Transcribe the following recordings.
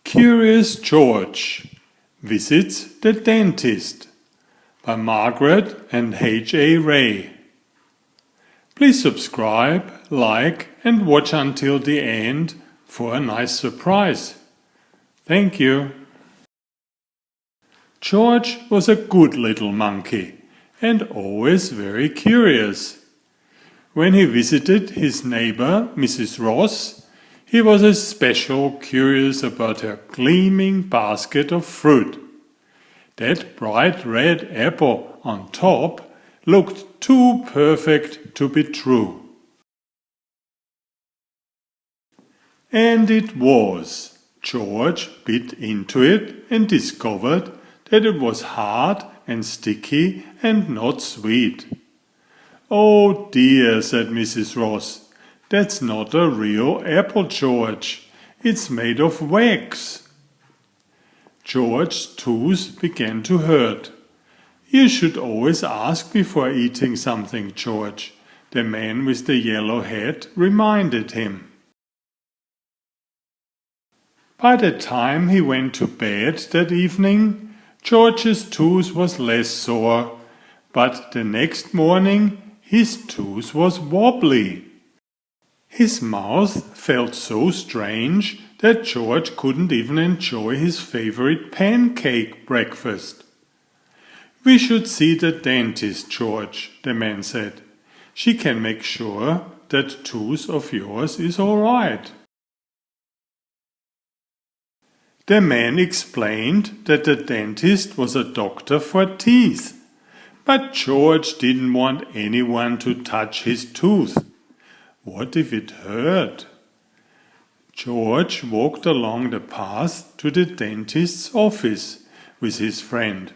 Curious George Visits the Dentist by Margret and H. Ray. Please subscribe, like and watch until the end for a nice surprise. Thank you. George was a good little monkey and always very curious. When he visited his neighbor, Mrs. Ross, he was especially curious about her gleaming basket of fruit. That bright red apple on top looked too perfect to be true. And it was. George bit into it and discovered that it was hard and sticky and not sweet. "Oh dear," said Mrs. Ross. "That's not a real apple, George. It's made of wax." George's tooth began to hurt. "You should always ask before eating something, George," the man with the yellow hat reminded him. By the time he went to bed that evening, George's tooth was less sore, but the next morning his tooth was wobbly. His mouth felt so strange that George couldn't even enjoy his favorite pancake breakfast. "We should see the dentist, George," the man said. "She can make sure that tooth of yours is all right." The man explained that the dentist was a doctor for teeth, but George didn't want anyone to touch his tooth. What if it hurt? George walked along the path to the dentist's office with his friend,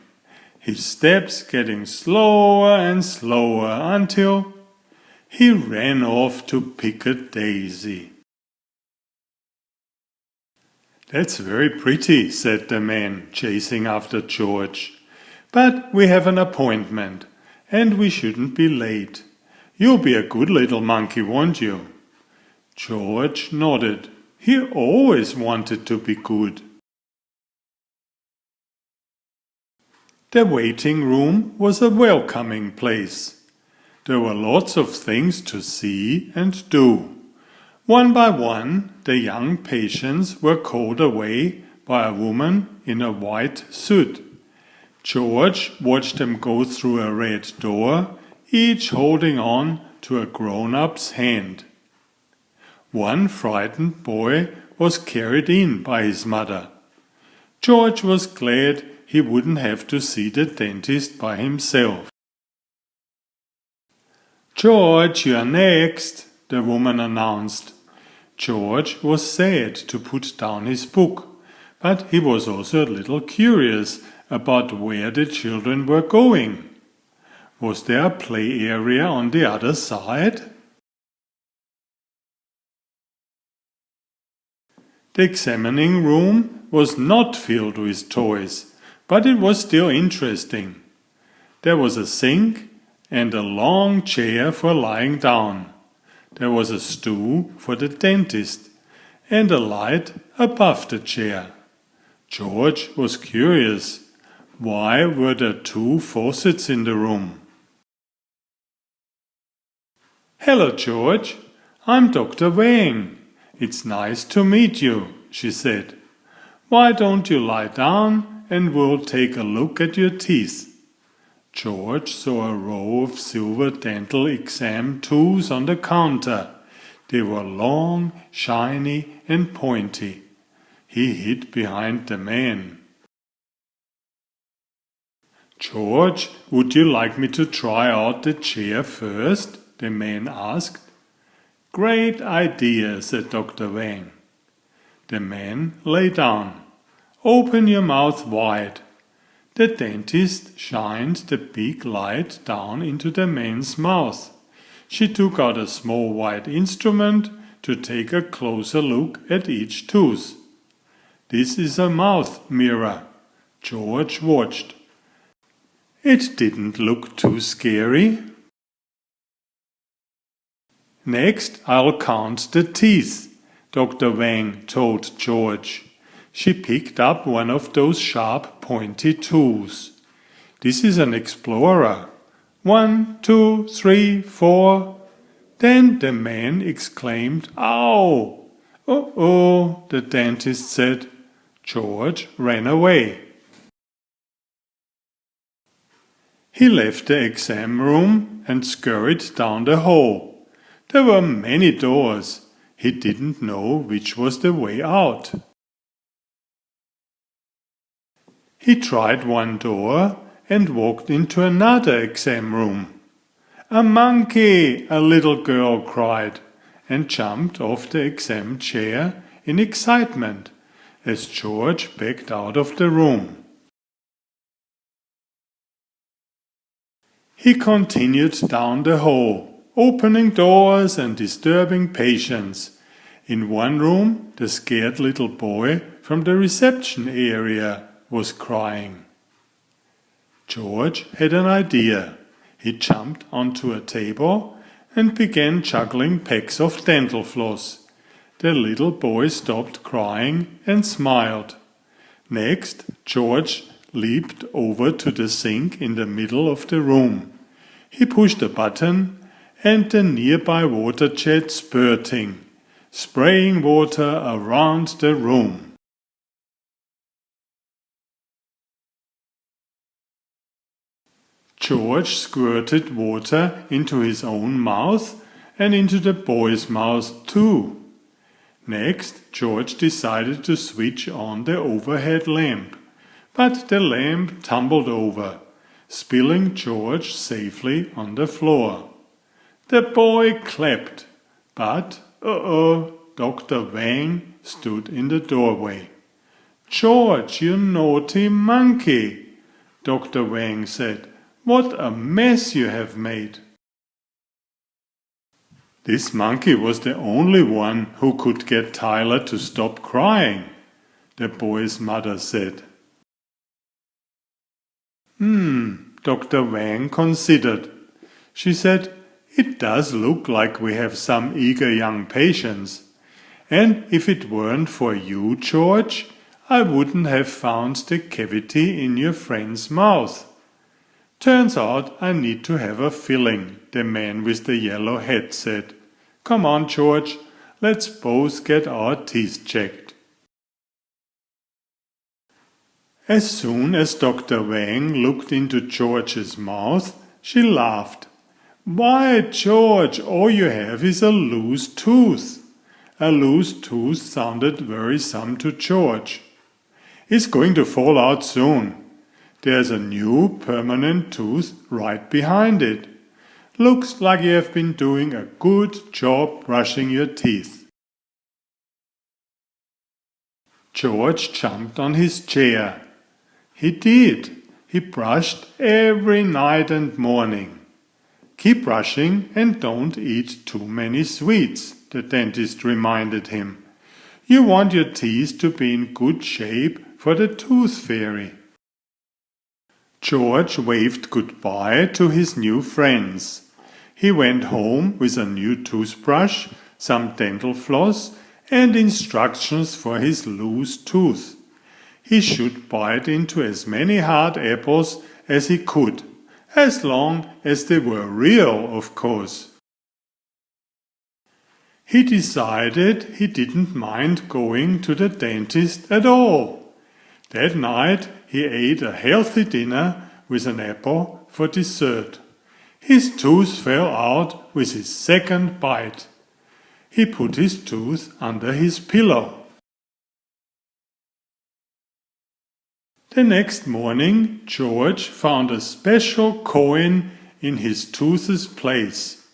his steps getting slower and slower until he ran off to pick a daisy. "That's very pretty," said the man, chasing after George. "But we have an appointment, and we shouldn't be late. You'll be a good little monkey, won't you?" George nodded. He always wanted to be good. The waiting room was a welcoming place. There were lots of things to see and do. One by one, the young patients were called away by a woman in a white suit. George watched them go through a red door, each holding on to a grown-up's hand. One frightened boy was carried in by his mother. George was glad he wouldn't have to see the dentist by himself. "George, you're next," the woman announced. George was sad to put down his book, but he was also a little curious about where the children were going. Was there a play area on the other side? The examining room was not filled with toys, but it was still interesting. There was a sink and a long chair for lying down. There was a stool for the dentist and a light above the chair. George was curious. Why were there two faucets in the room? "Hello, George. I'm Dr. Wang. It's nice to meet you," she said. "Why don't you lie down and we'll take a look at your teeth?" George saw a row of silver dental exam tools on the counter. They were long, shiny and pointy. He hid behind the man. "George, would you like me to try out the chair first?" the man asked. "Great idea," said Dr. Wang. The man lay down. "Open your mouth wide." The dentist shined the big light down into the man's mouth. She took out a small white instrument to take a closer look at each tooth. "This is a mouth mirror." George watched. It didn't look too scary. "Next, I'll count the teeth," Dr. Wang told George. She picked up one of those sharp, pointy tools. "This is an explorer. 1, 2, 3, 4. Then the man exclaimed, "Ow!" "Oh-oh," the dentist said. George ran away. He left the exam room and scurried down the hall. There were many doors. He didn't know which was the way out. He tried one door and walked into another exam room. "A monkey!" a little girl cried, and jumped off the exam chair in excitement as George backed out of the room. He continued down the hall, opening doors and disturbing patients. In one room, the scared little boy from the reception area was crying. George had an idea. He jumped onto a table and began juggling packs of dental floss. The little boy stopped crying and smiled. Next, George leaped over to the sink in the middle of the room. He pushed a button and the nearby water jet spurting, spraying water around the room. George squirted water into his own mouth and into the boy's mouth too. Next, George decided to switch on the overhead lamp, but the lamp tumbled over, spilling George safely on the floor. The boy clapped, but Dr. Wang stood in the doorway. "George, you naughty monkey," Dr. Wang said. "What a mess you have made." This monkey was the only one who could get Tyler to stop crying, the boy's mother said. Dr. Wang considered. She said, "It does look like we have some eager young patients. And if it weren't for you, George, I wouldn't have found the cavity in your friend's mouth. Turns out I need to have a filling," the man with the yellow hat said. "Come on, George, let's both get our teeth checked." As soon as Dr. Wang looked into George's mouth, she laughed. "Why, George, all you have is a loose tooth." A loose tooth sounded worrisome to George. "It's going to fall out soon. There's a new permanent tooth right behind it. Looks like you have been doing a good job brushing your teeth." George jumped on his chair. He did. He brushed every night and morning. "Keep brushing and don't eat too many sweets," the dentist reminded him. "You want your teeth to be in good shape for the tooth fairy." George waved goodbye to his new friends. He went home with a new toothbrush, some dental floss, and instructions for his loose tooth. He should bite into as many hard apples as he could, as long as they were real, of course. He decided he didn't mind going to the dentist at all. That night he ate a healthy dinner with an apple for dessert. His tooth fell out with his second bite. He put his tooth under his pillow. The next morning, George found a special coin in his tooth's place.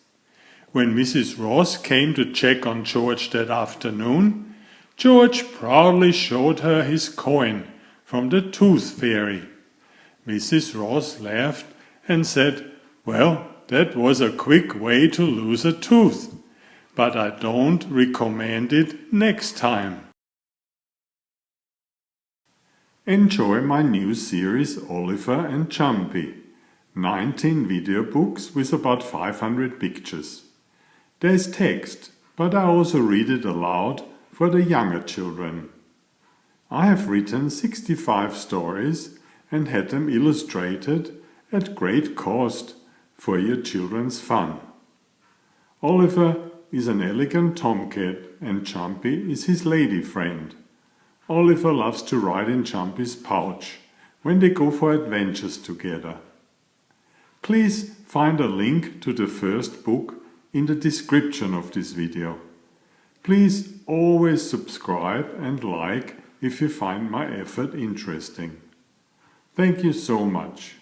When Mrs. Ross came to check on George that afternoon, George proudly showed her his coin from the tooth fairy. Mrs. Ross laughed and said, "Well, that was a quick way to lose a tooth, but I don't recommend it next time." Enjoy my new series Oliver and Jumpy. 19 video books with about 500 pictures. There's text, but I also read it aloud for the younger children. I have written 65 stories and had them illustrated at great cost for your children's fun. Oliver is an elegant tomcat and Jumpy is his lady friend. Oliver loves to ride in Jumpy's pouch when they go for adventures together. Please find a link to the first book in the description of this video. Please always subscribe and like if you find my effort interesting. Thank you so much.